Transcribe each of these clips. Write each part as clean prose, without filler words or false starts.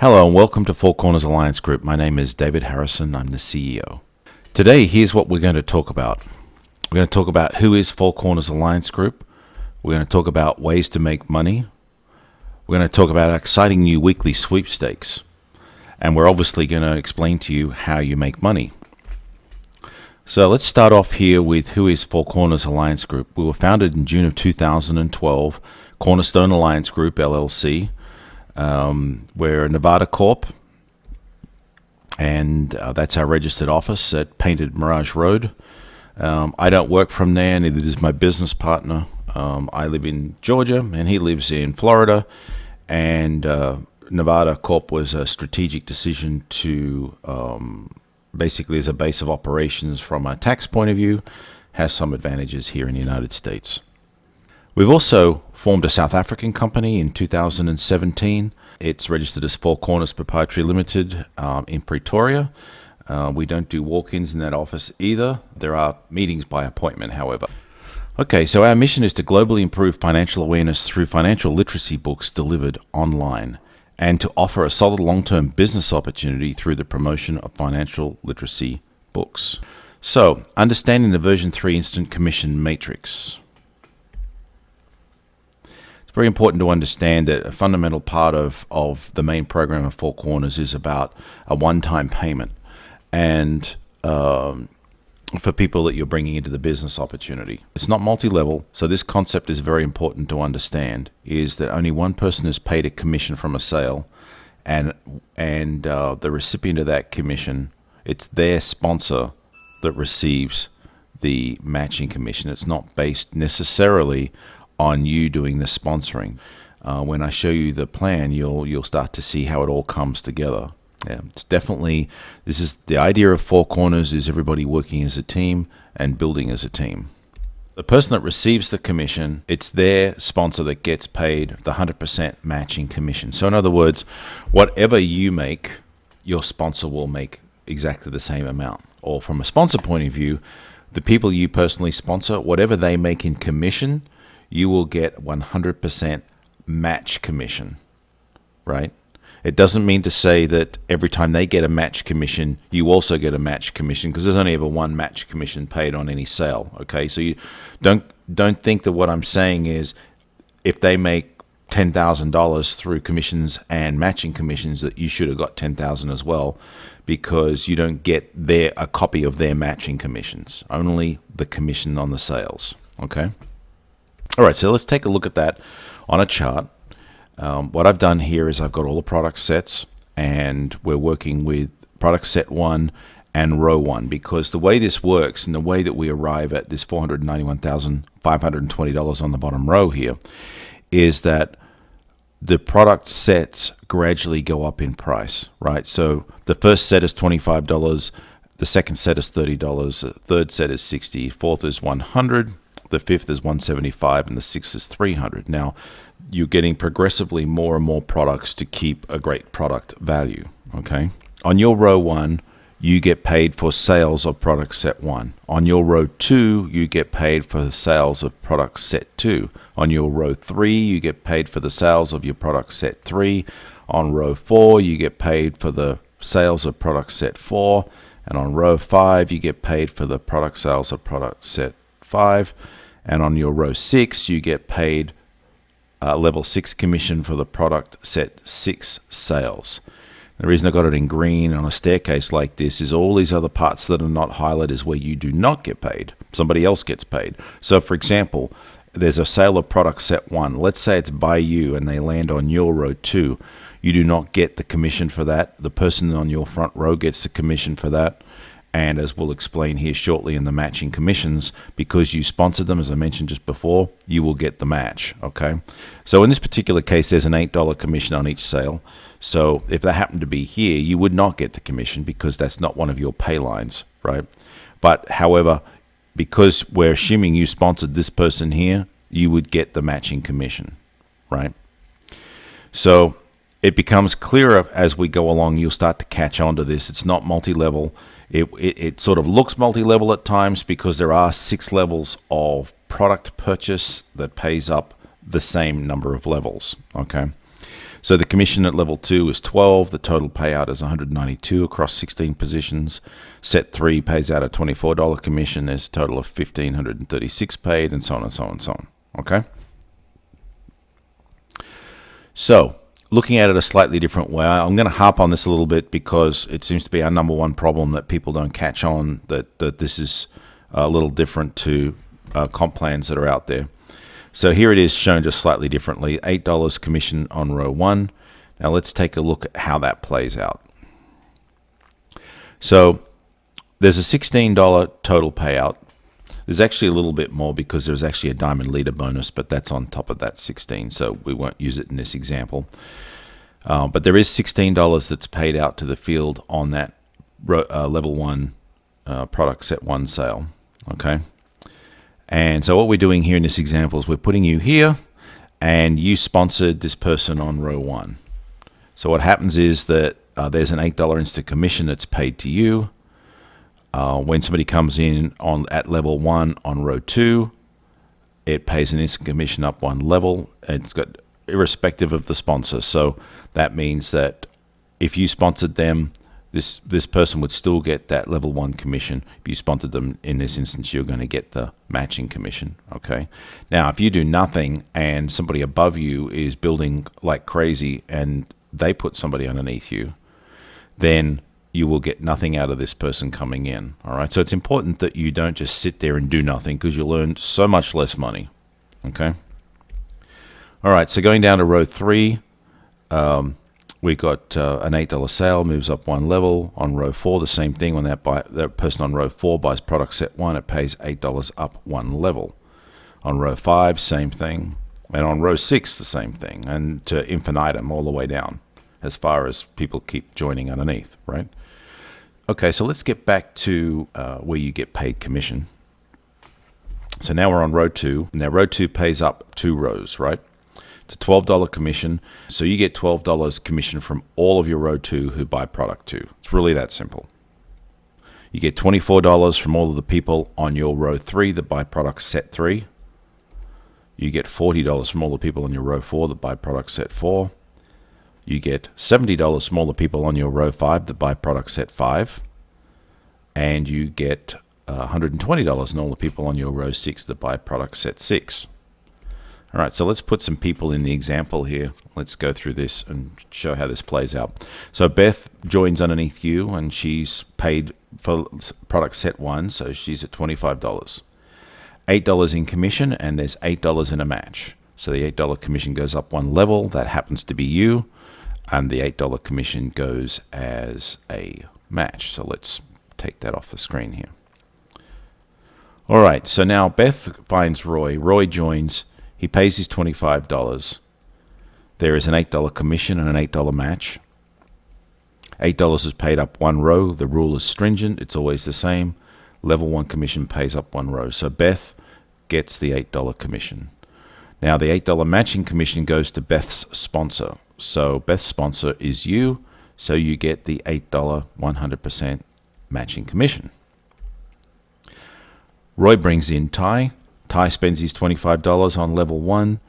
Hello and welcome to Four Corners Alliance Group. My name is David Harrison. I'm the CEO. Today, here's what we're going to talk about. We're going to talk about who is Four Corners Alliance Group. We're going to talk about ways to make money. We're going to talk about exciting new weekly sweepstakes. And we're obviously going to explain to you how you make money. So let's start off here with who is Four Corners Alliance Group. We were founded in June of 2012, Cornerstone Alliance Group, LLC. We're a Nevada Corp, and that's our registered office at Painted Mirage Road. I don't work from there, neither does my business partner. I live in Georgia, and he lives in Florida, and Nevada Corp was a strategic decision to basically, as a base of operations from a tax point of view, has some advantages here in the United States. We've also formed a South African company in 2017. It's registered as Four Corners Proprietary Limited in Pretoria. We don't do walk-ins in that office either. There are meetings by appointment, however. Okay, so our mission is to globally improve financial awareness through financial literacy books delivered online, and to offer a solid long-term business opportunity through the promotion of financial literacy books. So, understanding the version 3 instant commission matrix. It's very important to understand that a fundamental part of the main program of Four Corners is about a one-time payment, and for people that you're bringing into the business opportunity. It's not multi-level, so this concept is very important to understand, is that only one person is paid a commission from a sale, and the recipient of that commission, it's their sponsor that receives the matching commission. It's not based necessarily on you doing the sponsoring. When I show you the plan, you'll start to see how it all comes together. Yeah, it's definitely, this is the idea of Four Corners, is everybody working as a team and building as a team. The person that receives the commission, it's their sponsor that gets paid the 100% matching commission. So in other words, whatever you make, your sponsor will make exactly the same amount. Or from a sponsor point of view, the people you personally sponsor, whatever they make in commission, you will get 100% match commission, right? It doesn't mean to say that every time they get a match commission, you also get a match commission, because there's only ever one match commission paid on any sale, okay? So you don't think that what I'm saying is if they make $10,000 through commissions and matching commissions that you should have got $10,000 as well, because you don't get a copy of their matching commissions, only the commission on the sales, okay? All right, so let's take a look at that on a chart. What I've done here is I've got all the product sets, and we're working with product set 1 and row 1, because the way this works and the way that we arrive at this $491,520 on the bottom row here is that the product sets gradually go up in price, right? So the first set is $25, the second set is $30, the third set is $60, fourth is $100, the fifth is $175, and the sixth is $300. Now, you're getting progressively more and more products to keep a great product value, okay? On your row 1, you get paid for sales of product set 1. On your row 2, you get paid for the sales of product set 2. On your row 3, you get paid for the sales of your product set 3. On row 4, you get paid for the sales of product set 4. And on row 5, you get paid for the product sales of product set 5. And on your row 6, you get paid level 6 commission for the product set 6 sales. The reason I got it in green on a staircase like this is all these other parts that are not highlighted is where you do not get paid. Somebody else gets paid. So for example, there's a sale of product set 1. Let's say it's by you and they land on your row 2. You do not get the commission for that. The person on your front row gets the commission for that. And as we'll explain here shortly in the matching commissions, because you sponsored them, as I mentioned just before, you will get the match, okay? So in this particular case, there's an $8 commission on each sale. So if that happened to be here, you would not get the commission because that's not one of your pay lines, right? But however, because we're assuming you sponsored this person here, you would get the matching commission, right? So it becomes clearer as we go along. You'll start to catch on to this. It's not multi-level. It sort of looks multi-level at times because there are 6 levels of product purchase that pays up the same number of levels, okay? So the commission at level 2 is 12. The total payout is 192 across 16 positions. Set 3 pays out a $24 commission. There's a total of 1,536 paid, and so on and so on and so on. Okay? So, looking at it a slightly different way, I'm going to harp on this a little bit because it seems to be our number one problem that people don't catch on, that this is a little different to comp plans that are out there. So here it is shown just slightly differently, $8 commission on row 1. Now let's take a look at how that plays out. So there's a $16 total payout. There's actually a little bit more because there's actually a diamond leader bonus, but that's on top of that 16, so we won't use it in this example. But there is $16 that's paid out to the field on that level 1 product set 1 sale. Okay. And so what we're doing here in this example is we're putting you here, and you sponsored this person on row 1. So what happens is that there's an $8 instant commission that's paid to you. When somebody comes in at level 1 on row 2, it pays an instant commission up 1 level. It's got irrespective of the sponsor. So that means that if you sponsored them, this person would still get that level 1 commission. If you sponsored them, in this instance, you're going to get the matching commission. Okay. Now, if you do nothing and somebody above you is building like crazy and they put somebody underneath you, then you will get nothing out of this person coming in. All right. So it's important that you don't just sit there and do nothing, because you'll earn so much less money. Okay. All right. So going down to row 3, we got an $8 sale, moves up 1 level. On row 4, the same thing. When that person on row 4 buys product set 1, it pays $8 up 1 level. On row 5, same thing. And on row 6, the same thing. And to infinitum all the way down, as far as people keep joining underneath, right? Okay, so let's get back to where you get paid commission. So now we're on row 2. Now row 2 pays up 2 rows, right? It's a $12 commission. So you get $12 commission from all of your row 2 who buy product 2. It's really that simple. You get $24 from all of the people on your row 3 that buy product set 3. You get $40 from all the people on your row 4 that buy product set 4. You get $70 from all the people on your row 5 that buy product set 5. And you get $120 on all the people on your row 6 that buy product set 6. All right, so let's put some people in the example here. Let's go through this and show how this plays out. So Beth joins underneath you, and she's paid for product set 1, so she's at $25. $8 in commission, and there's $8 in a match. So the $8 commission goes up 1 level. That happens to be you, and the $8 commission goes as a match. So let's take that off the screen here. All right, so now Beth finds Roy. Roy joins. He pays his $25. There is an $8 commission and an $8 match. $8 is paid up 1 row. The rule is stringent. It's always the same. Level 1 commission pays up 1 row. So Beth gets the $8 commission. Now the $8 matching commission goes to Beth's sponsor. So Beth's sponsor is you. So you get the $8 100% matching commission. Roy brings in Ty. Ty spends his $25 on level 1.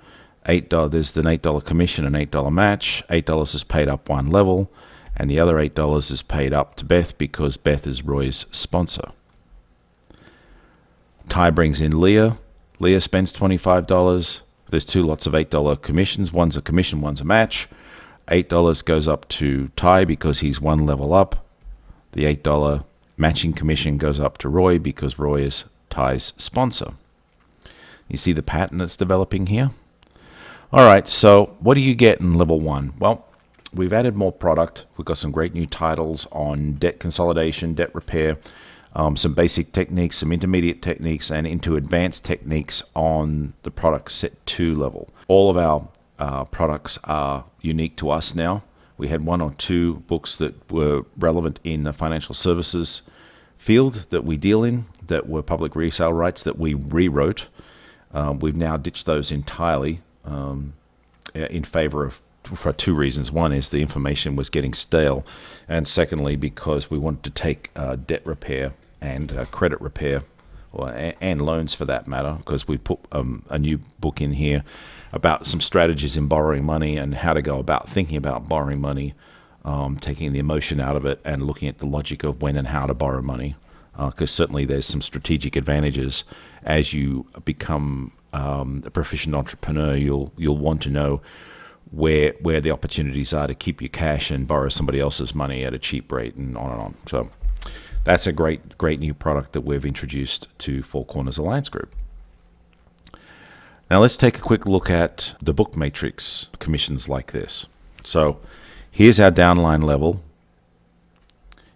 There's an $8 commission and $8 match. $8 is paid up 1 level, and the other $8 is paid up to Beth because Beth is Roy's sponsor. Ty brings in Leah. Leah spends $25. There's 2 lots of $8 commissions. One's a commission, one's a match. $8 goes up to Ty because he's 1 level up. The $8 matching commission goes up to Roy because Roy is Ty's sponsor. You see the pattern that's developing here? All right, so what do you get in level 1? Well, we've added more product. We've got some great new titles on debt consolidation, debt repair, some basic techniques, some intermediate techniques, and into advanced techniques on the product set 2 level. All of our products are unique to us now. We had 1 or 2 books that were relevant in the financial services field that we deal in, that were public resale rights that we rewrote. We've now ditched those entirely in favor of, for 2 reasons. One is the information was getting stale, and secondly, because we wanted to take debt repair and credit repair and loans for that matter, because we put a new book in here about some strategies in borrowing money and how to go about thinking about borrowing money, taking the emotion out of it and looking at the logic of when and how to borrow money. Because certainly there's some strategic advantages as you become a proficient entrepreneur. You'll want to know where the opportunities are to keep your cash and borrow somebody else's money at a cheap rate, and on and on. So that's a great new product that we've introduced to Four Corners Alliance Group. Now let's take a quick look at the book matrix commissions like this. So here's our downline level.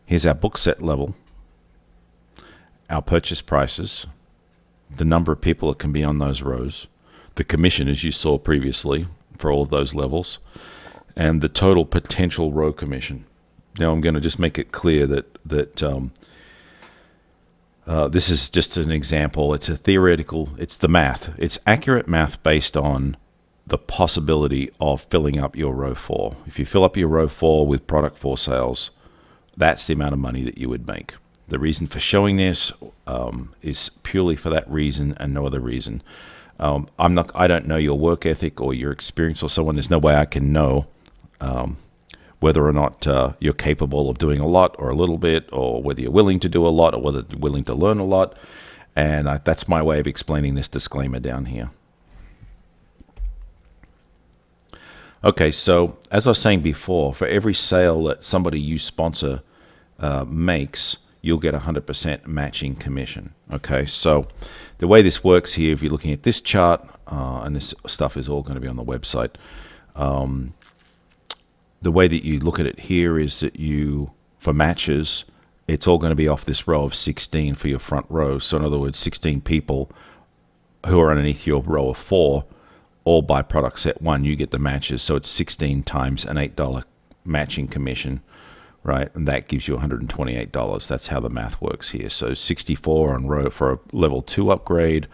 Here's our book set level. Our purchase prices, the number of people that can be on those rows, the commission as you saw previously for all of those levels, and the total potential row commission. Now I'm going to just make it clear that this is just an example. It's a theoretical, it's the math. It's accurate math based on the possibility of filling up your row 4. If you fill up your row 4 with product 4 sales, that's the amount of money that you would make. The reason for showing this is purely for that reason and no other reason. I don't know your work ethic or your experience or so on. There's no way I can know whether or not you're capable of doing a lot or a little bit, or whether you're willing to do a lot or whether you're willing to learn a lot. And that's my way of explaining this disclaimer down here. Okay, so as I was saying before, for every sale that somebody you sponsor makes, you'll get 100% matching commission. Okay, so the way this works here, if you're looking at this chart, and this stuff is all going to be on the website, the way that you look at it here is that for matches, it's all going to be off this row of 16 for your front row. So in other words, 16 people who are underneath your row of 4, all by product set 1, you get the matches. So it's 16 times an $8 matching commission, right? And that gives you $128. That's how the math works here. So 64 on row for a level 2 upgrade.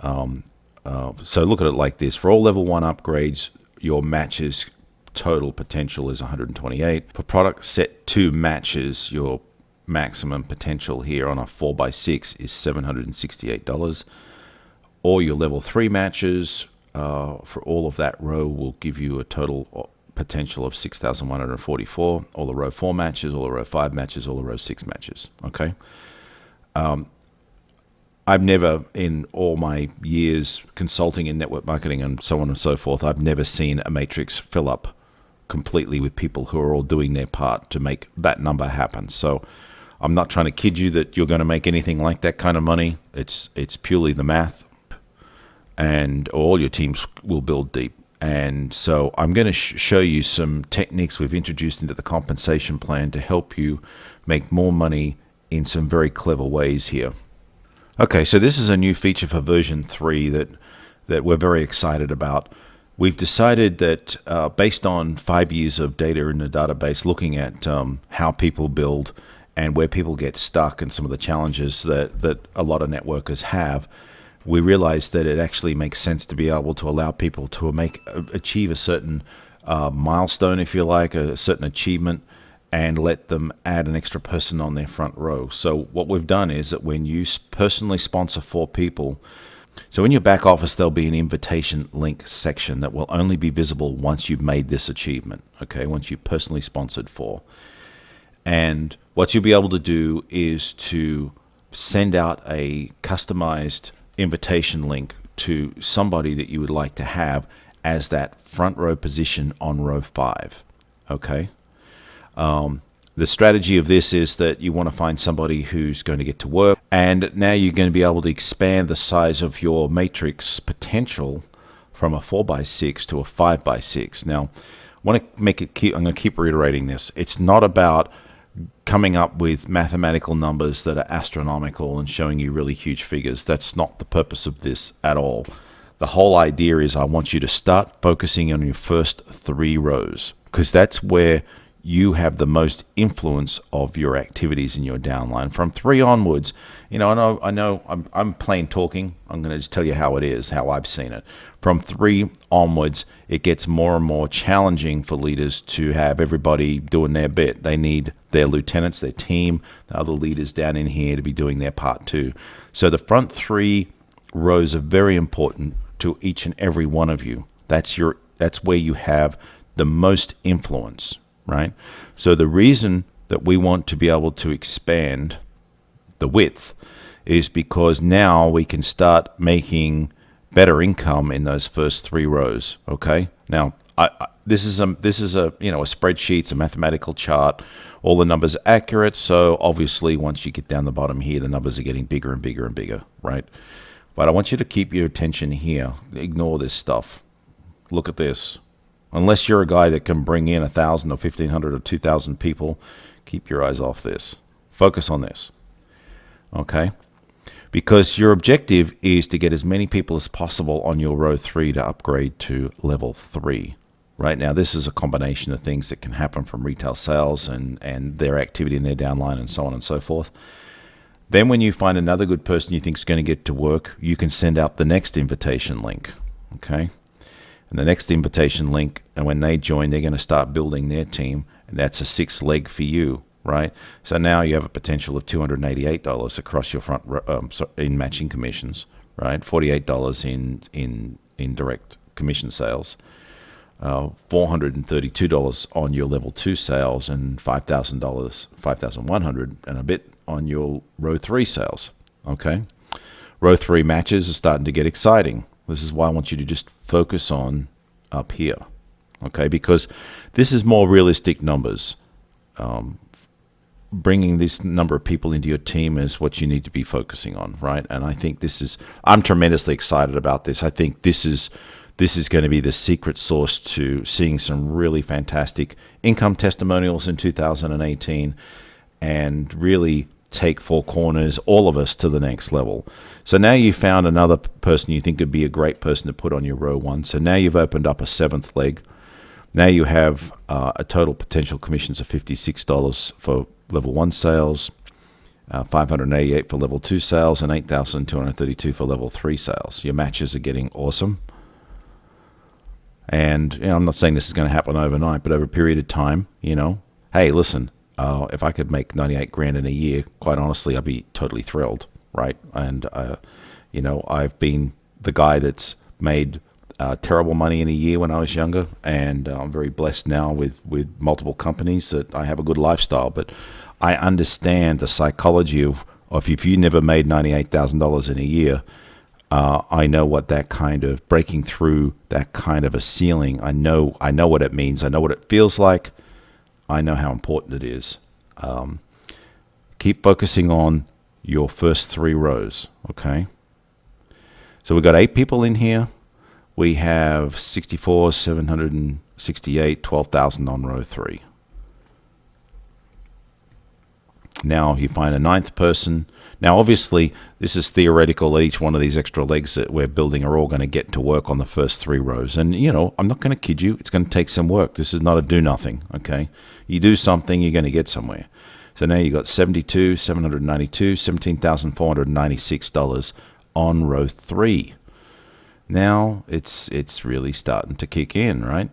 So look at it like this. For all level 1 upgrades, your matches total potential is 128. For product set 2 matches, your maximum potential here on a 4x6 is $768. Or your level 3 matches for all of that row will give you a total potential of 6,144. All the row 4 matches, all the row 5 matches, all the row 6 matches. Okay. I've never, in all my years consulting in network marketing and so on and so forth, I've never seen a matrix fill up completely with people who are all doing their part to make that number happen. So I'm not trying to kid you that you're going to make anything like that kind of money. It's purely the math, and all your teams will build deep. And so I'm going to show you some techniques we've introduced into the compensation plan to help you make more money in some very clever ways here. Okay, so this is a new feature for version 3 that we're very excited about. We've decided that based on 5 years of data in the database, looking at how people build and where people get stuck and some of the challenges that a lot of networkers have, we realized that it actually makes sense to be able to allow people to achieve a certain milestone, if you like, a certain achievement, and let them add an extra person on their front row. So what we've done is that when you personally sponsor 4 people, so in your back office, there'll be an invitation link section that will only be visible once you've made this achievement, okay, once you personally sponsored 4. And what you'll be able to do is to send out a customized invitation link to somebody that you would like to have as that front row position on row 5, okay? The strategy of this is that you want to find somebody who's going to get to work, and now you're going to be able to expand the size of your matrix potential from a 4x6 to a 5x6. Now, I want to make it I'm going to keep reiterating this. It's not about coming up with mathematical numbers that are astronomical and showing you really huge figures. That's not the purpose of this at all. The whole idea is I want you to start focusing on your first 3 rows, because that's where you have the most influence of your activities in your downline. From 3 onwards, I know I'm plain talking. I'm going to just tell you how it is, how I've seen it. From 3 onwards, it gets more and more challenging for leaders to have everybody doing their bit. They need their lieutenants, their team, the other leaders down in here to be doing their part too. So the front 3 rows are very important to each and every one of you. That's where you have the most influence, right? So the reason that we want to be able to expand the width is because now we can start making better income in those first 3 rows. Okay. Now, this is a spreadsheet, it's a mathematical chart. All the numbers are accurate. So obviously, once you get down the bottom here, the numbers are getting bigger and bigger and bigger, right? But I want you to keep your attention here. Ignore this stuff. Look at this. Unless you're a guy that can bring in 1,000 or 1,500 or 2,000 people, keep your eyes off this. Focus on this, okay? Because your objective is to get as many people as possible on your row 3 to upgrade to level 3. Right now, this is a combination of things that can happen from retail sales and their activity in their downline and so on and so forth. Then when you find another good person you think is going to get to work, you can send out the next invitation link, okay? And the next invitation link, and when they join, they're going to start building their team, and that's a 6th leg for you, right? So now you have a potential of $288 across your front in matching commissions, right? $48 in direct commission sales, $432 on your level 2 sales, and $5,100 and a bit on your row 3 sales, okay? Row 3 matches are starting to get exciting. This is why I want you to just focus on up here, okay? Because this is more realistic numbers. Bringing this number of people into your team is what you need to be focusing on, right? And I think I'm tremendously excited about this. I think this is going to be the secret sauce to seeing some really fantastic income testimonials in 2018 and really take Four Corners, all of us, to the next level. So now you found another person you think would be a great person to put on your row 1. So now you've opened up a 7th leg. Now you have a total potential commissions of $56 for level 1 sales, $588 for level 2 sales, and $8,232 for level 3 sales. Your matches are getting awesome. And I'm not saying this is going to happen overnight, but over a period of time, hey, listen, if I could make 98 grand in a year, quite honestly, I'd be totally thrilled, right? And, I've been the guy that's made terrible money in a year when I was younger, and I'm very blessed now with multiple companies that I have a good lifestyle. But I understand the psychology of if you never made $98,000 in a year, I know what that kind of breaking through that kind of a ceiling, I know what it means. I know what it feels like. I know how important it is. Keep focusing on your first 3 rows, okay? So we've got 8 people in here. We have 64, 768, 12,000 on row 3. Now you find a 9th person. Now, obviously, this is theoretical that each one of these extra legs that we're building are all going to get to work on the first 3 rows. And, I'm not going to kid you. It's going to take some work. This is not a do-nothing, okay? You do something, you're going to get somewhere. So now you got 72, 792, $17,496 on row 3. Now it's really starting to kick in, right?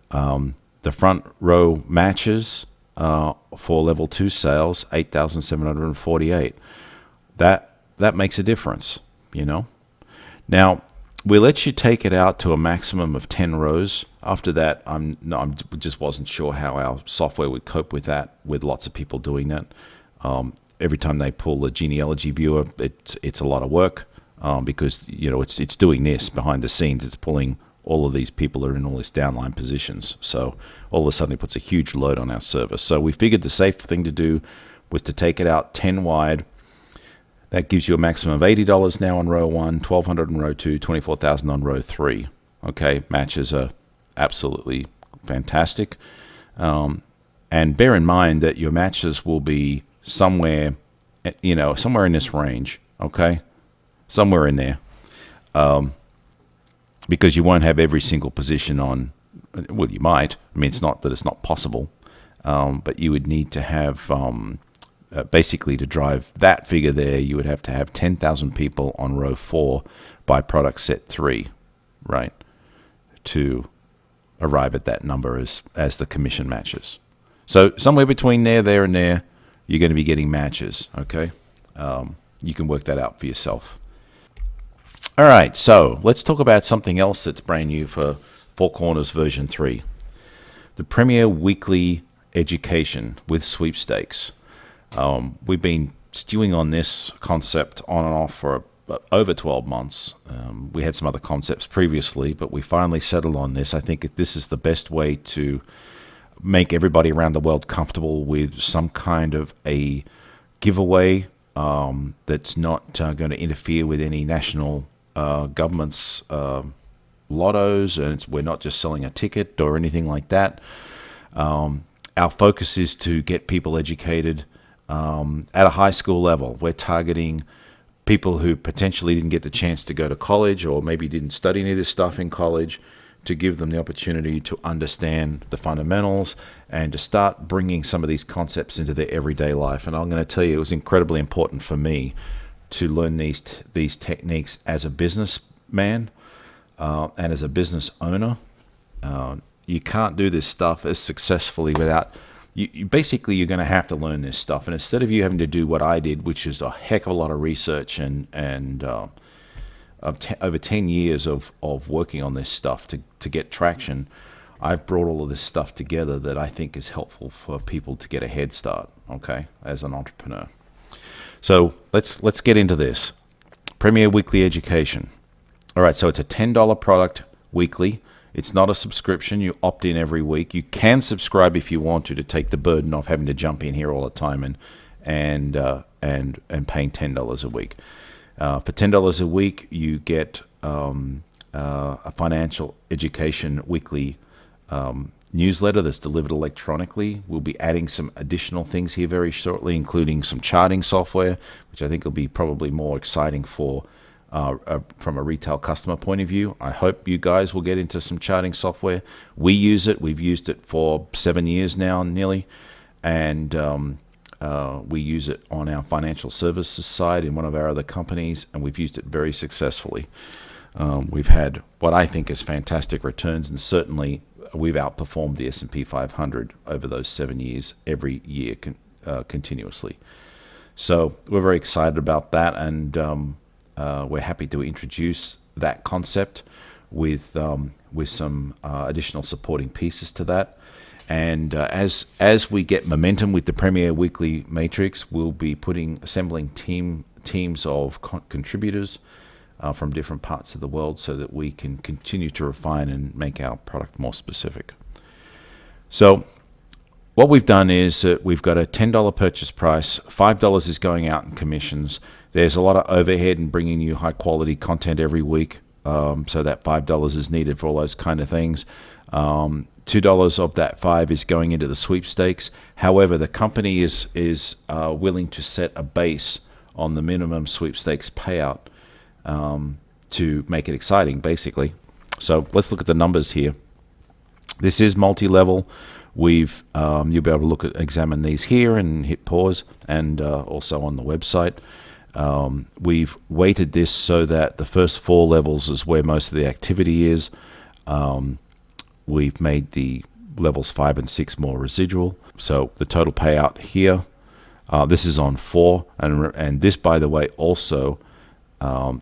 The front row matches for level 2 sales, 8,748. That makes a difference, Now, we let you take it out to a maximum of 10 rows. After that, I just wasn't sure how our software would cope with that, with lots of people doing that. Every time they pull a genealogy viewer, it's a lot of work because it's doing this behind the scenes. It's pulling all of these people that are in all these downline positions. So all of a sudden, it puts a huge load on our server. So we figured the safe thing to do was to take it out 10 wide. That gives you a maximum of $80 now on row 1, $1,200 on row 2, $24,000 on row 3. Okay, matches are absolutely fantastic. And bear in mind that your matches will be somewhere in this range, okay? Somewhere in there. Because you won't have every single position on, well, you might. I mean, it's not that it's not possible. but you would need to have basically to drive that figure there, you would have to have 10,000 people on row 4 by product set 3, right, to arrive at that number as the commission matches. So somewhere between there, and there, you're going to be getting matches, okay? You can work that out for yourself. All right, so let's talk about something else that's brand new for Four Corners version 3. The Premier Weekly Education with sweepstakes. We've been stewing on this concept on and off for over 12 months. We had some other concepts previously, but we finally settled on this. I think this is the best way to make everybody around the world comfortable with some kind of a giveaway that's not going to interfere with any national government's lottos, and we're not just selling a ticket or anything like that. Our focus is to get people educated at a high school level. We're targeting people who potentially didn't get the chance to go to college, or maybe didn't study any of this stuff in college, to give them the opportunity to understand the fundamentals and to start bringing some of these concepts into their everyday life. And I'm going to tell you, it was incredibly important for me to learn these techniques as a businessman and as a business owner. You can't do this stuff as successfully without basically you're going to have to learn this stuff. And instead of you having to do what I did, which is a heck of a lot of research and over 10 years of working on this stuff to get traction, I've brought all of this stuff together that I think is helpful for people to get a head start, okay, as an entrepreneur. So let's get into this. Premier Weekly Education. All right, so it's a $10 product weekly. It's not a subscription. You opt in every week. You can subscribe if you want to take the burden off having to jump in here all the time and paying $10 a week. For $10 a week, you get a financial education weekly newsletter that's delivered electronically. We'll be adding some additional things here very shortly, including some charting software, which I think will be probably more exciting for from a retail customer point of view. I hope you guys will get into some charting software. We use it. We've used it for 7 years now, nearly, and we use it on our financial services side in one of our other companies, and we've used it very successfully. We've had what I think is fantastic returns, and certainly we've outperformed the S&P 500 over those 7 years, every year continuously. So we're very excited about that, and we're happy to introduce that concept with some additional supporting pieces to that. And as we get momentum with the Premier Weekly Matrix, we'll be assembling teams of contributors from different parts of the world so that we can continue to refine and make our product more specific. So what we've done is we've got a $10 purchase price. $5 is going out in commissions. There's a lot of overhead in bringing you high quality content every week, so that $5 is needed for all those kind of things. $2 of that $5 is going into the sweepstakes. However, the company is willing to set a base on the minimum sweepstakes payout to make it exciting, basically. So let's look at the numbers here. This is multi-level. You'll be able to examine these here and hit pause, and also on the website. We've weighted this so that the first 4 levels is where most of the activity is. We've made the levels 5 and 6 more residual. So the total payout here, this is on 4, and this, by the way, also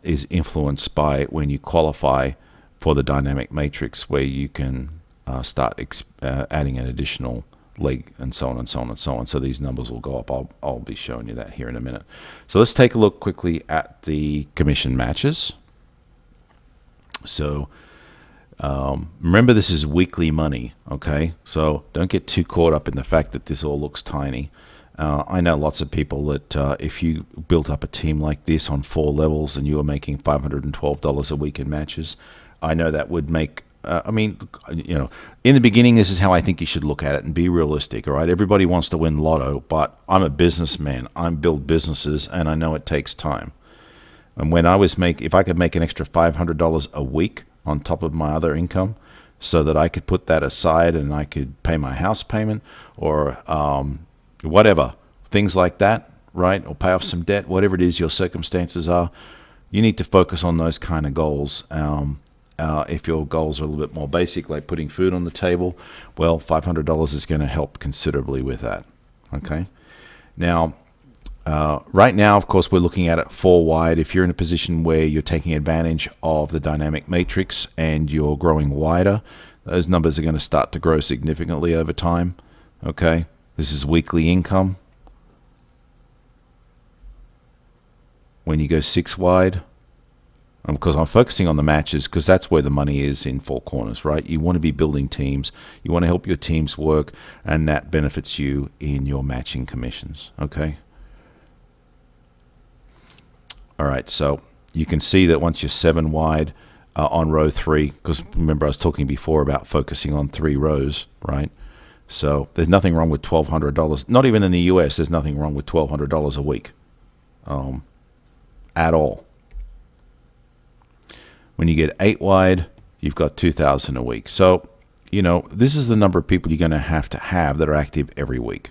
is influenced by when you qualify for the dynamic matrix, where you can start adding an additional leg, and so on and so on and so on. So these numbers will go up. I'll be showing you that here in a minute. So let's take a look quickly at the commission matches. So remember, this is weekly money, okay? So don't get too caught up in the fact that this all looks tiny. I know lots of people that if you built up a team like this on 4 levels and you were making $512 a week in matches, I know that would make in the beginning, this is how I think you should look at it and be realistic, all right? Everybody wants to win lotto, but I'm a businessman. I build businesses, and I know it takes time. And when if I could make an extra $500 a week on top of my other income, so that I could put that aside and I could pay my house payment or whatever, things like that, right? Or pay off some debt, whatever it is your circumstances are. You need to focus on those kind of goals. If your goals are a little bit more basic, like putting food on the table, well, $500 is going to help considerably with that. Okay. Now, right now, of course, we're looking at it 4 wide. If you're in a position where you're taking advantage of the dynamic matrix and you're growing wider, those numbers are going to start to grow significantly over time. Okay. This is weekly income. When you go 6 wide, because I'm focusing on the matches because that's where the money is in 4 corners, right? You want to be building teams. You want to help your teams work, and that benefits you in your matching commissions, okay? All right, so you can see that once you're 7 wide on row 3, because remember I was talking before about focusing on 3 rows, right? So there's nothing wrong with $1,200. Not even in the US, there's nothing wrong with $1,200 a week at all. When you get 8 wide, you've got $2,000 a week. So, you know, this is the number of people you're going to have that are active every week.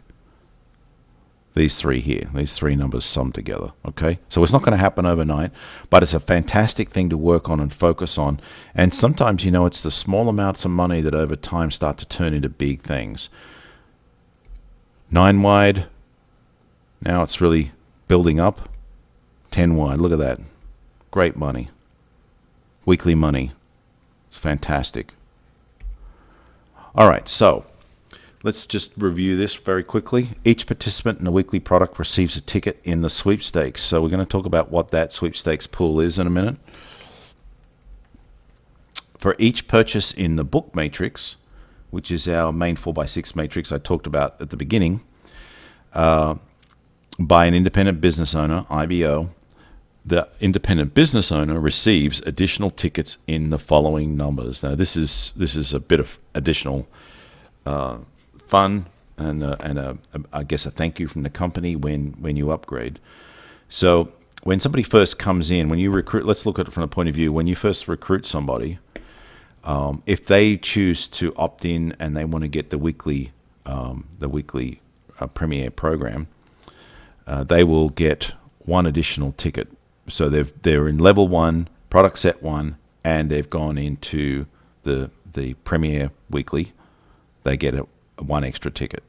These 3 here, these 3 numbers sum together, okay? So it's not going to happen overnight, but it's a fantastic thing to work on and focus on. And sometimes, you know, it's the small amounts of money that over time start to turn into big things. 9 wide, now it's really building up. 10 wide, look at that. Great money. Weekly money. It's fantastic. All right, so let's just review this very quickly. Each participant in the weekly product receives a ticket in the sweepstakes. So we're going to talk about what that sweepstakes pool is in a minute. For each purchase in the book matrix, which is our main 4x6 matrix I talked about at the beginning, by an independent business owner, IBO, the independent business owner receives additional tickets in the following numbers. Now, this is a bit of additional fun and I guess a thank you from the company when you upgrade. So when somebody first comes in, when you recruit, let's look at it from the point of view when you first recruit somebody. If they choose to opt in and they want to get the weekly Premier program, they will get 1 additional ticket. So they're in level 1, product set 1, and they've gone into the Premier weekly. They get 1 extra ticket.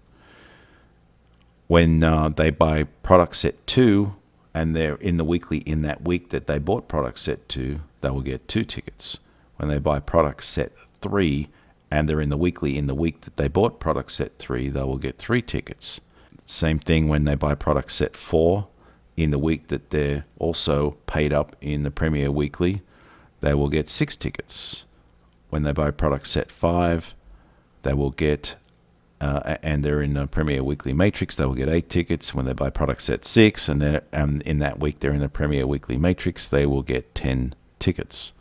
When they buy product set 2 and they're in the weekly in that week that they bought product set 2, they will get 2 tickets. When they buy product set 3 and they're in the weekly in the week that they bought product set 3, they will get 3 tickets. Same thing when they buy product set 4 in the week that they're also paid up in the Premier Weekly, they will get 6 tickets. When they buy product set 5, they will get, and they're in the Premier Weekly Matrix, they will get 8 tickets. When they buy product set 6, and they're in that week they're in the Premier Weekly Matrix, they will get 10 tickets.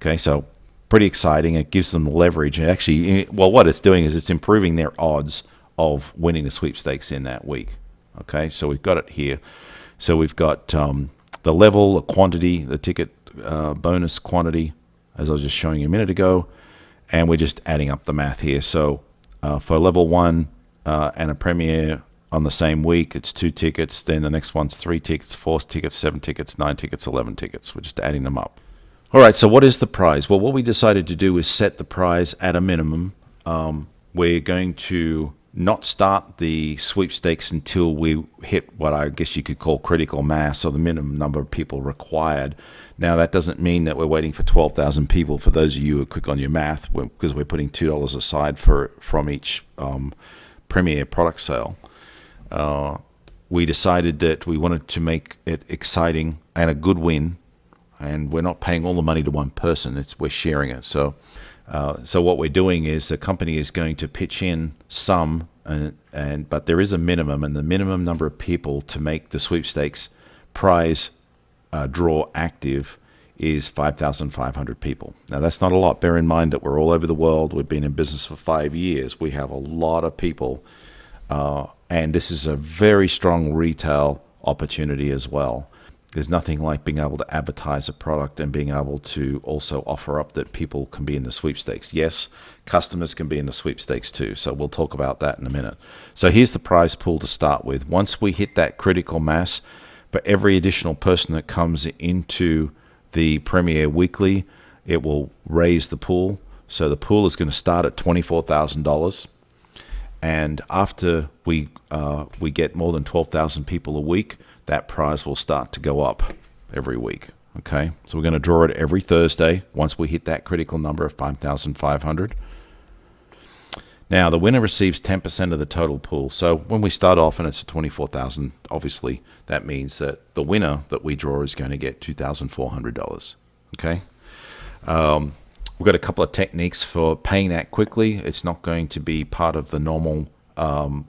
Okay, so pretty exciting. It gives them leverage. And actually, well, what it's doing is it's improving their odds of winning the sweepstakes in that week. Okay, so we've got it here. So we've got the level, the quantity, the ticket bonus quantity, as I was just showing you a minute ago, and we're just adding up the math here. So for level 1 and a Premier on the same week, it's 2 tickets. Then the next one's 3 tickets, 4 tickets, 7 tickets, 9 tickets, 11 tickets. We're just adding them up. All right, so what is the prize? Well, what we decided to do is set the prize at a minimum. We're going to not start the sweepstakes until we hit what I guess you could call critical mass, or the minimum number of people required. Now, that doesn't mean that we're waiting for 12,000 people. For those of you who are quick on your math, because we're putting $2 aside from each Premier product sale, we decided that we wanted to make it exciting and a good win, and we're not paying all the money to one person. We're sharing it. So what we're doing is the company is going to pitch in some, but there is a minimum, and the minimum number of people to make the sweepstakes prize draw active is 5,500 people. Now, that's not a lot. Bear in mind that we're all over the world. We've been in business for 5 years. We have a lot of people, and this is a very strong retail opportunity as well. There's nothing like being able to advertise a product and being able to also offer up that people can be in the sweepstakes. Yes, customers can be in the sweepstakes too. So we'll talk about that in a minute. So here's the prize pool to start with. Once we hit that critical mass, for every additional person that comes into the Premier Weekly, it will raise the pool. So the pool is going to start at $24,000. And after we get more than 12,000 people a week, that prize will start to go up every week. Okay, so we're going to draw it every Thursday once we hit that critical number of 5,500. Now, the winner receives 10% of the total pool. So when we start off and it's 24,000, obviously that means that the winner that we draw is going to get $2,400. Okay. We've got a couple of techniques for paying that quickly. It's not going to be part of the normal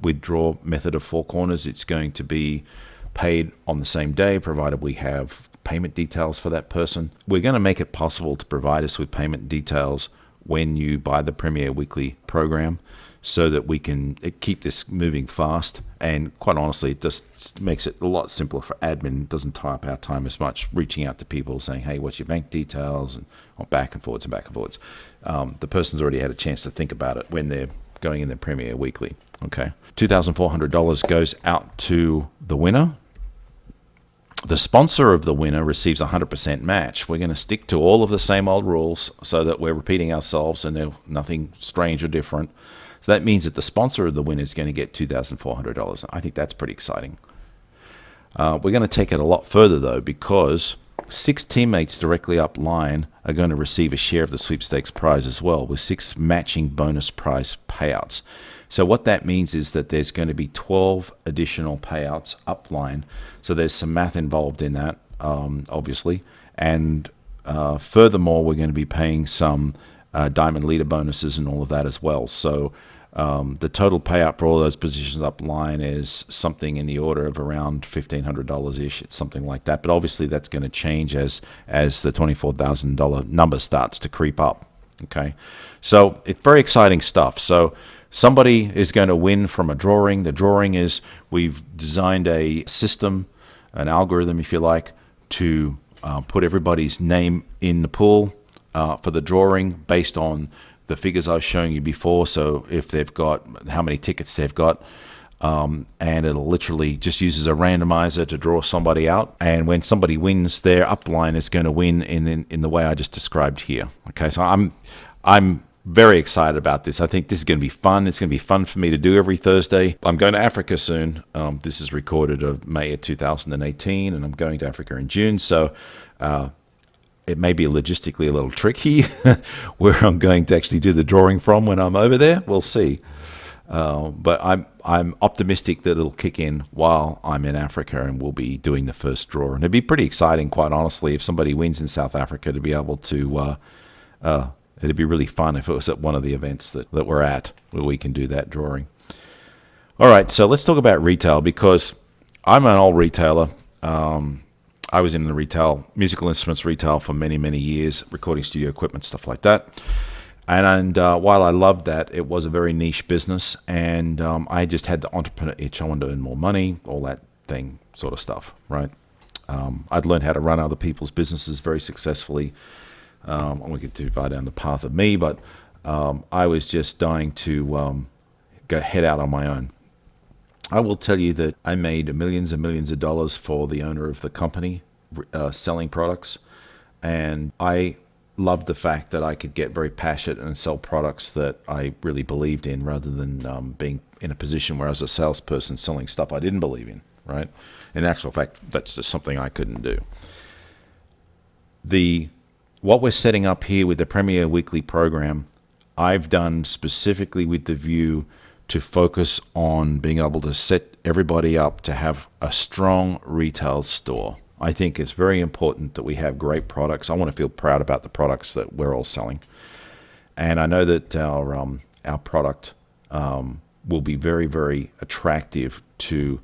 withdraw method of Four Corners. It's going to be paid on the same day, provided we have payment details for that person. We're going to make it possible to provide us with payment details when you buy the Premier Weekly program, so that we can keep this moving fast. And quite honestly, it just makes it a lot simpler for admin. It doesn't tie up our time as much reaching out to people saying, hey, what's your bank details, and back and forwards and back and forwards. The person's already had a chance to think about it when they're going in the Premier Weekly. Okay, $2,400 goes out to the winner. The sponsor of the winner receives 100% match. We're going to stick to all of the same old rules so that we're repeating ourselves and there's nothing strange or different. So that means that the sponsor of the winner is going to get $2,400. I think that's pretty exciting. We're going to take it a lot further, though, because 6 teammates directly up line are going to receive a share of the sweepstakes prize as well, with 6 matching bonus prize payouts. So what that means is that there's going to be 12 additional payouts upline. So there's some math involved in that, obviously. And furthermore, we're going to be paying some diamond leader bonuses and all of that as well. So the total payout for all those positions upline is something in the order of around $1,500-ish. It's something like that. But obviously that's going to change as the $24,000 number starts to creep up. Okay, so it's very exciting stuff. So somebody is going to win from a drawing. The drawing is, we've designed a system, an algorithm, if you like, to put everybody's name in the pool for the drawing based on the figures I was showing you before. So if they've got how many tickets they've got, and it'll literally just uses a randomizer to draw somebody out. And when somebody wins, their upline is going to win in the way I just described here. Okay, so I'm very excited about this. I think this is going to be fun. It's going to be fun for me to do every Thursday. I'm going to Africa soon. This is recorded of May of 2018, and I'm going to Africa in June. So it may be logistically a little tricky where I'm going to actually do the drawing from when I'm over there. We'll see. But I'm optimistic that it'll kick in while I'm in Africa, and we'll be doing the first draw. And it'd be pretty exciting, quite honestly, if somebody wins in South Africa, to be able to it'd be really fun if it was at one of the events that we're at where we can do that drawing. All right, so let's talk about retail, because I'm an old retailer. I was in the retail, musical instruments retail for many, many years, recording studio equipment, stuff like that. And while I loved that, it was a very niche business, and I just had the entrepreneur itch. I wanted to earn more money, all that thing sort of stuff, right? I'd learned how to run other people's businesses very successfully. I won't get too far down the path of me, but I was just dying to go head out on my own. I will tell you that I made millions and millions of dollars for the owner of the company selling products, and I loved the fact that I could get very passionate and sell products that I really believed in, rather than being in a position where I was a salesperson selling stuff I didn't believe in, right? In actual fact, that's just something I couldn't do. What we're setting up here with the Premier Weekly program, I've done specifically with the view to focus on being able to set everybody up to have a strong retail store. I think it's very important that we have great products. I want to feel proud about the products that we're all selling. And I know that our product will be very, very attractive to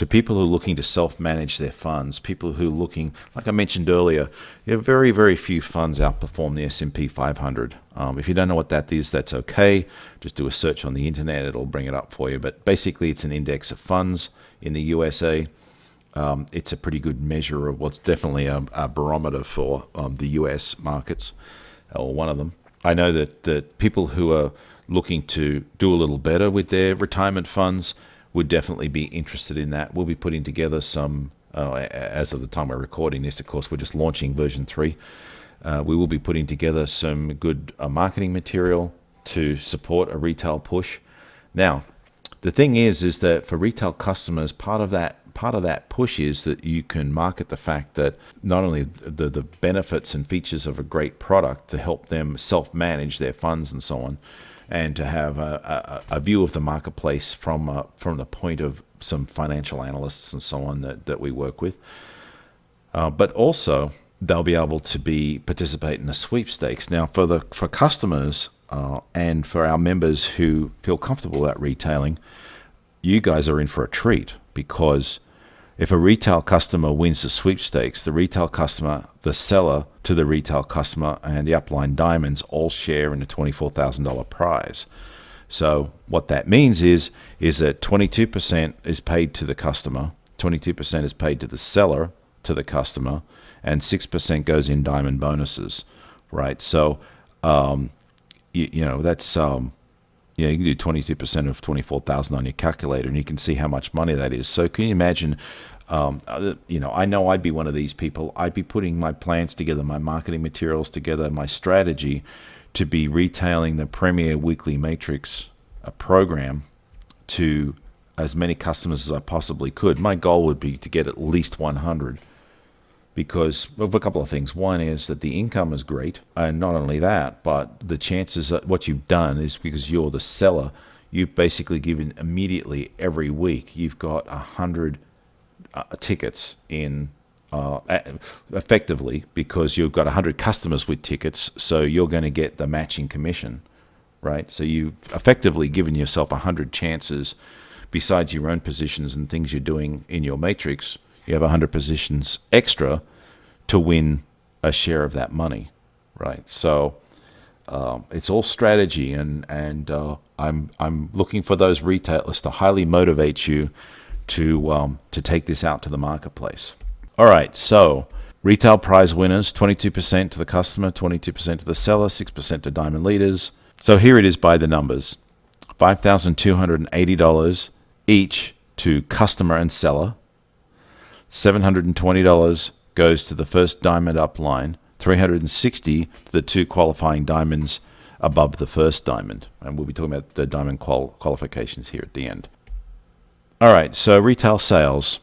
people who are looking to self-manage their funds, people who are looking, like I mentioned earlier, very, very few funds outperform the S&P 500. If you don't know what that is, that's okay. Just do a search on the internet, it'll bring it up for you. But basically, it's an index of funds in the USA. it's a pretty good measure of what's definitely a barometer for the US markets, or one of them. I know that people who are looking to do a little better with their retirement funds would definitely be interested in that. We'll be putting together some, as of the time we're recording this, of course, we're just launching version 3. We will be putting together some good marketing material to support a retail push. Now, the thing is that for retail customers, part of that push is that you can market the fact that not only the benefits and features of a great product to help them self-manage their funds and so on, and to have a view of the marketplace from the point of some financial analysts and so on that we work with, but also they'll be able to participate in the sweepstakes. Now, for customers and for our members who feel comfortable at retailing, you guys are in for a treat, because if a retail customer wins the sweepstakes, the retail customer, the seller to the retail customer, and the upline diamonds all share in a $24,000 prize. So what that means is that 22% is paid to the customer, 22% is paid to the seller to the customer, and 6% goes in diamond bonuses, right? So, you know, that's, you can do 22% of 24,000 on your calculator, and you can see how much money that is. So can you imagine, you know I'd be one of these people. I'd be putting my plans together, my marketing materials together, my strategy to be retailing the Premier Weekly Matrix program to as many customers as I possibly could. My goal would be to get at least 100, because of a couple of things. One is that the income is great, and not only that, but the chances that what you've done is, because you're the seller, you've basically given immediately every week, you've got 100 tickets in effectively, because you've got 100 customers with tickets, so you're going to get the matching commission, right? So you've effectively given yourself 100 chances, besides your own positions and things you're doing in your matrix. You have 100 positions extra to win a share of that money, right? So it's all strategy, and I'm looking for those retailers to highly motivate you to take this out to the marketplace. All right, so retail prize winners: 22% to the customer, 22% to the seller, 6% to diamond leaders. So here it is by the numbers: $5,280 each to customer and seller. $720 goes to the first diamond upline, $360 to the 2 qualifying diamonds above the first diamond. And we'll be talking about the diamond qualifications here at the end. All right, so retail sales.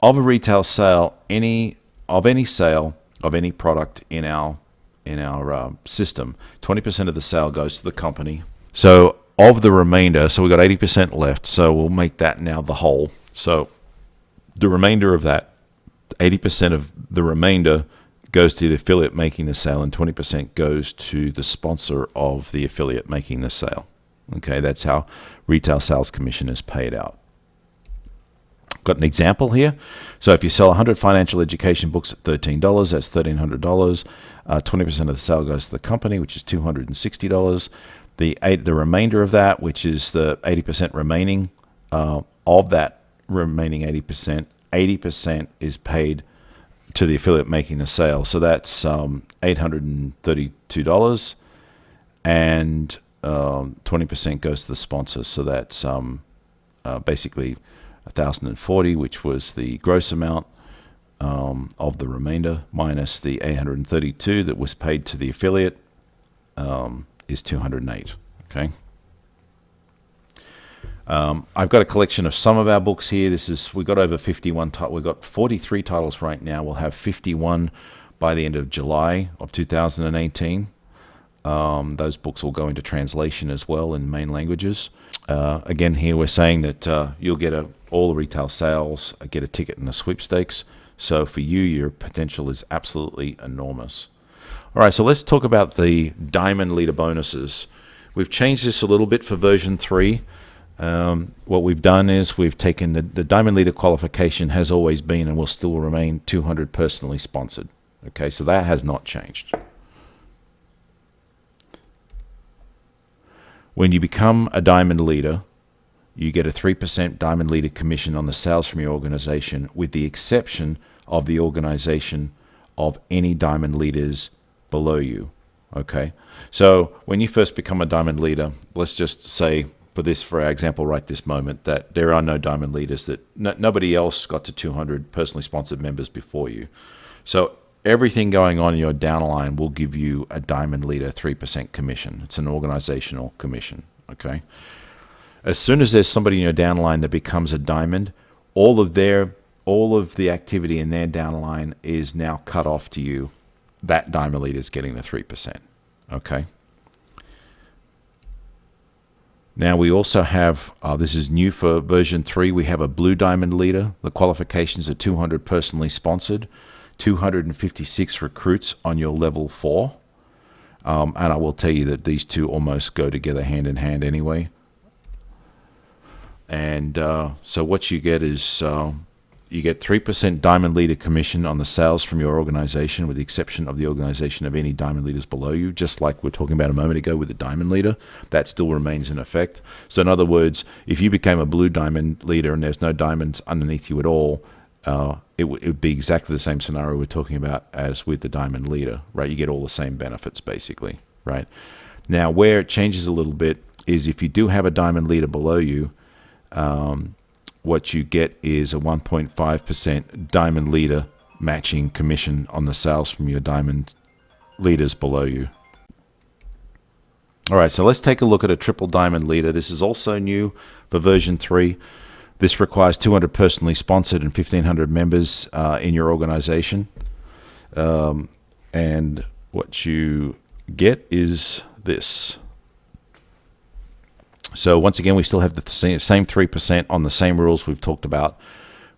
Of a retail sale, any sale of any product in our system, 20% of the sale goes to the company. So of the remainder, so we've got 80% left, so we'll make that now the whole. So the remainder of that, 80% of the remainder goes to the affiliate making the sale, and 20% goes to the sponsor of the affiliate making the sale. Okay, that's how retail sales commission is paid out. Got an example here. So if you sell 100 financial education books at $13, that's $1,300. 20% of the sale goes to the company, which is $260. The remainder of that, which is the 80% remaining, of that remaining 80% is paid to the affiliate making the sale. So that's $832, and 20% goes to the sponsor. So that's basically $1,040, which was the gross amount of the remainder, minus the $832 that was paid to the affiliate, is $208. Okay. I've got a collection of some of our books here. We've got over 51. We've got 43 titles right now. We'll have 51 by the end of July of 2018. Those books will go into translation as well in main languages. Again, here we're saying that you'll get all the retail sales, get a ticket in the sweepstakes. So for you, your potential is absolutely enormous. All right, so let's talk about the diamond leader bonuses. We've changed this a little bit for version 3. What we've done is we've taken the diamond leader qualification has always been and will still remain 200 personally sponsored. Okay, so that has not changed. When you become a diamond leader, you get a 3% Diamond Leader commission on the sales from your organization, with the exception of the organization of any Diamond Leaders below you. Okay, so when you first become a Diamond Leader, let's just say, for our example right this moment, that there are no Diamond Leaders, that nobody else got to 200 personally sponsored members before you. So everything going on in your downline will give you a Diamond Leader 3% commission. It's an organizational commission. Okay, as soon as there's somebody in your downline that becomes a Diamond, all of the activity in their downline is now cut off to you. That Diamond Leader is getting the 3%. Okay. Now we also have, this is new for version 3, we have a Blue Diamond Leader. The qualifications are 200 personally sponsored, 256 recruits on your level 4. And I will tell you that these two almost go together hand in hand anyway. And so what you get is you get 3% Diamond Leader commission on the sales from your organization, with the exception of the organization of any Diamond Leaders below you, just like we were talking about a moment ago with the Diamond Leader. That still remains in effect. So in other words, if you became a Blue Diamond Leader and there's no diamonds underneath you at all, it would be exactly the same scenario we're talking about as with the Diamond Leader, right? You get all the same benefits basically, right? Now where it changes a little bit is if you do have a Diamond Leader below you, what you get is a 1.5% Diamond Leader matching commission on the sales from your Diamond Leaders below you. All right, so let's take a look at a Triple Diamond Leader. This is also new for version 3. This requires 200 personally sponsored and 1,500 members in your organization. And what you get is this. So once again, we still have the same 3% on the same rules we've talked about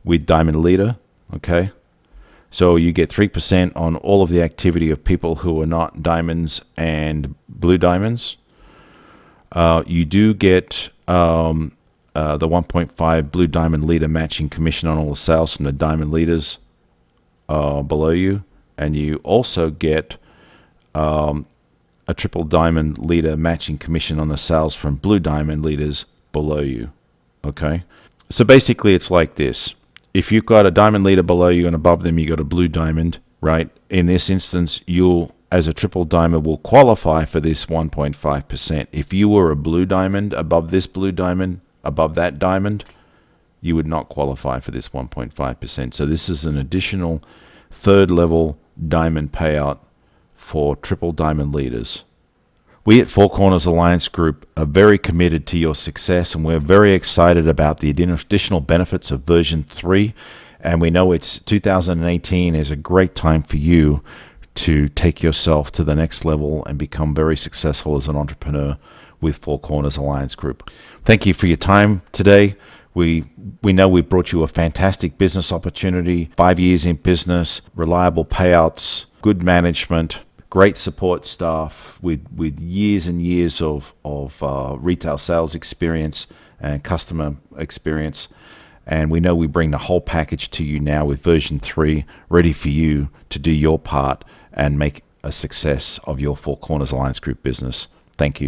with Diamond Leader, okay? So you get 3% on all of the activity of people who are not diamonds and blue diamonds. You do get the 1.5 Blue Diamond Leader matching commission on all the sales from the Diamond Leaders below you. And you also get a Triple Diamond Leader matching commission on the sales from Blue Diamond Leaders below you. Okay, so basically it's like this. If you've got a Diamond Leader below you and above them you got a Blue Diamond, right? In this instance, you'll, as a Triple Diamond, will qualify for this 1.5%. If you were a Blue Diamond above this Blue Diamond, above that diamond, you would not qualify for this 1.5%. So this is an additional third level diamond payout for Triple Diamond Leaders. We at Four Corners Alliance Group are very committed to your success, and we're very excited about the additional benefits of version 3. And we know it's 2018 is a great time for you to take yourself to the next level and become very successful as an entrepreneur with Four Corners Alliance Group. Thank you for your time today. We know we brought you a fantastic business opportunity, 5 years in business, reliable payouts, good management, great support staff with years and years of retail sales experience and customer experience. And we know we bring the whole package to you now with version 3, ready for you to do your part and make a success of your Four Corners Alliance Group business. Thank you.